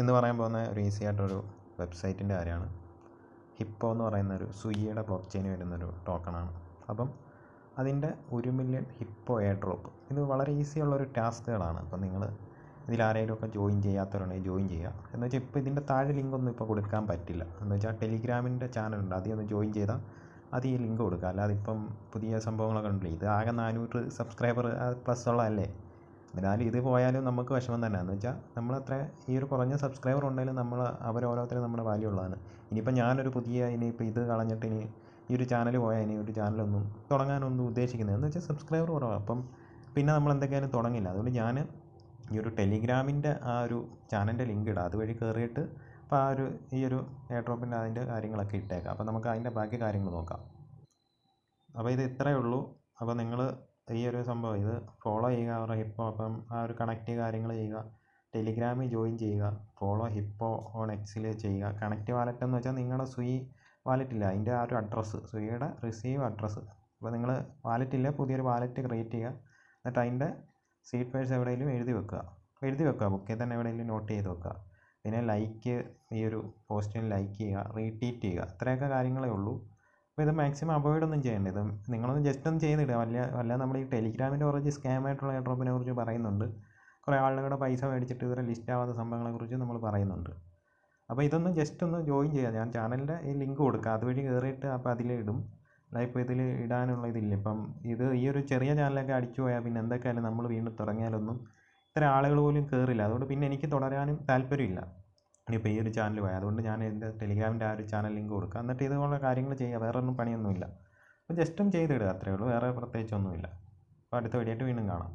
എന്ന് പറയാൻ പോകുന്ന ഒരു ഈസി ആയിട്ടൊരു വെബ്സൈറ്റിൻ്റെ കാര്യമാണ്. ഹിപ്പോ എന്ന് പറയുന്നൊരു സ്വിഗ്ഗിയുടെ ബ്ലോക്ക് ചെയിൻ വരുന്നൊരു ടോക്കണാണ്. അപ്പം അതിൻ്റെ 1 മില്യൺ ഹിപ്പോ എയർ ഡ്രോപ്പ് ഇത് വളരെ ഈസി ഉള്ളൊരു ടാസ്കുകളാണ്. അപ്പം നിങ്ങൾ ഇതിലാരെങ്കിലുമൊക്കെ ജോയിൻ ചെയ്യാത്തവരുണ്ടെങ്കിൽ ജോയിൻ ചെയ്യുക. എന്ന് വെച്ചാൽ ഇപ്പോൾ ഇതിൻ്റെ താഴെ ലിങ്കൊന്നും ഇപ്പോൾ കൊടുക്കാൻ പറ്റില്ല. എന്ന് വെച്ചാൽ ടെലിഗ്രാമിൻ്റെ ചാനലുണ്ട്, അതിൽ ഒന്ന് ജോയിൻ ചെയ്താൽ അത് ഈ ലിങ്ക് കൊടുക്കുക. അല്ലാതെ ഇപ്പം പുതിയ സംഭവങ്ങളൊക്കെ ഉണ്ടല്ലോ, ഇത് ആകെ 400 സബ്സ്ക്രൈബർ പ്ലസ് ഉള്ളതല്ലേ. എന്നാലും ഇത് പോയാലും നമുക്ക് വിഷമം തന്നെ. എന്ന് വെച്ചാൽ നമ്മളത്ര ഈ ഒരു കുറഞ്ഞ സബ്സ്ക്രൈബർ ഉണ്ടെങ്കിലും നമ്മൾ അവരോരോരുത്തരും നമ്മുടെ വാല്യൂ ഉള്ളതാണ്. ഇനിയിപ്പോൾ ഞാനൊരു ഇനിയിപ്പോൾ ഇത് കളഞ്ഞിട്ട് ഇനി ഈ ഒരു ചാനൽ പോയാൽ ഇനി ഒരു ചാനലൊന്നും തുടങ്ങാനൊന്നും ഉദ്ദേശിക്കുന്നത് എന്ന് വെച്ചാൽ സബ്സ്ക്രൈബർ കുറവാണ്. അപ്പം പിന്നെ നമ്മൾ എന്തൊക്കെയായാലും തുടങ്ങില്ല. അതുകൊണ്ട് ഞാൻ ഈ ഒരു ടെലിഗ്രാമിൻ്റെ ആ ഒരു ചാനലിൻ്റെ ലിങ്ക് ഇടാം. അതുവഴി കയറിയിട്ട് അപ്പോൾ ഈ ഒരു എയർ ഡ്രോപ്പിൻ്റെ അതിൻ്റെ കാര്യങ്ങളൊക്കെ ഇട്ടേക്കാം. അപ്പോൾ നമുക്ക് അതിൻ്റെ ബാക്കി കാര്യങ്ങൾ നോക്കാം. അപ്പോൾ ഇത് ഇത്രയേ ഉള്ളൂ. അപ്പോൾ നിങ്ങൾ ഈ ഒരു സംഭവം ഇത് ഫോളോ ചെയ്യുക അവരുടെ ഹിപ്പോ. അപ്പം ആ ഒരു കണക്റ്റ് കാര്യങ്ങൾ ചെയ്യുക, ടെലിഗ്രാമിൽ ജോയിൻ ചെയ്യുക, ഫോളോ ഹിപ്പോ ഓൺ എക്സിൽ ചെയ്യുക. കണക്റ്റ് വാലറ്റ് എന്ന് വെച്ചാൽ നിങ്ങളുടെ സ്വിഗ്ഗി വാലറ്റില്ല, അതിൻ്റെ ആ ഒരു അഡ്രസ്സ് സ്വിഗ്ഗിയുടെ റിസീവ് അഡ്രസ്സ്. അപ്പോൾ നിങ്ങൾ വാലറ്റില്ല, പുതിയൊരു വാലറ്റ് ക്രിയേറ്റ് ചെയ്യുക. എന്നിട്ട് അതിൻ്റെ സീഡ് പേഴ്സ് എവിടെയെങ്കിലും എഴുതി വെക്കുക, ബുക്കിൽ തന്നെ എവിടെയെങ്കിലും നോട്ട് ചെയ്ത് വെക്കുക. പിന്നെ ഈ ഒരു പോസ്റ്റിന് ലൈക്ക് ചെയ്യുക, റീട്വീറ്റ് ചെയ്യുക, ഇത്രയൊക്കെ കാര്യങ്ങളേ ഉള്ളൂ. അപ്പോൾ ഇത് മാക്സിമം അവോയ്ഡ് ഒന്നും ചെയ്യേണ്ട. ഇത് നിങ്ങളൊന്ന് ജസ്റ്റ് ഒന്ന് ചെയ്തിടുക. വല്ല നമ്മുടെ ഈ ടെലിഗ്രാമിൻ്റെ കുറച്ച് സ്കാം ആയിട്ടുള്ള എയർ ഡ്രോപ്പിനെ കുറിച്ച് പറയുന്നുണ്ട്. കുറേ ആളുകളുടെ പൈസ മേടിച്ചിട്ട് ഇതുവരെ ലിസ്റ്റ് ആവാത്ത സംഭവങ്ങളെക്കുറിച്ച് നമ്മൾ പറയുന്നുണ്ട്. അപ്പോൾ ഇതൊന്ന് ജസ്റ്റ് ഒന്ന് ജോയിൻ ചെയ്യുക. ഞാൻ ചാനലിൻ്റെ ഈ ലിങ്ക് കൊടുക്കുക, അതുവഴി കയറിയിട്ട് അപ്പോൾ അതിലിടും. ഇപ്പോൾ ഇതിൽ ഇടാനുള്ള ഇതില്ല. ഇപ്പം ഈ ഒരു ചെറിയ ചാനലൊക്കെ അടിച്ചു പോയാൽ പിന്നെ എന്തൊക്കെയായാലും നമ്മൾ വീണ്ടും തുടങ്ങിയാലൊന്നും ഇത്ര ആളുകൾ പോലും കയറില്ല. അതുകൊണ്ട് പിന്നെ എനിക്ക് തുടരാനും താല്പര്യമില്ല ഇനിയിപ്പോൾ ഈ ഒരു ചാനൽ പോയാൽ. അതുകൊണ്ട് ഞാൻ എൻ്റെ ടെലിഗ്രാമിൻ്റെ ആ ഒരു ചാനൽ ലിങ്ക് കൊടുക്കുക. എന്നിട്ട് ഇതുപോലുള്ള കാര്യങ്ങൾ ചെയ്യുക. വേറെ ഒന്നും പണിയൊന്നുമില്ല. അപ്പോൾ ജസ്റ്റും ചെയ്തിടുക, അത്രയേ ഉള്ളൂ. വേറെ പ്രത്യേകിച്ചൊന്നുമില്ല. അപ്പോൾ അടുത്ത വീഡിയോ ആയിട്ട് വീണ്ടും കാണാം.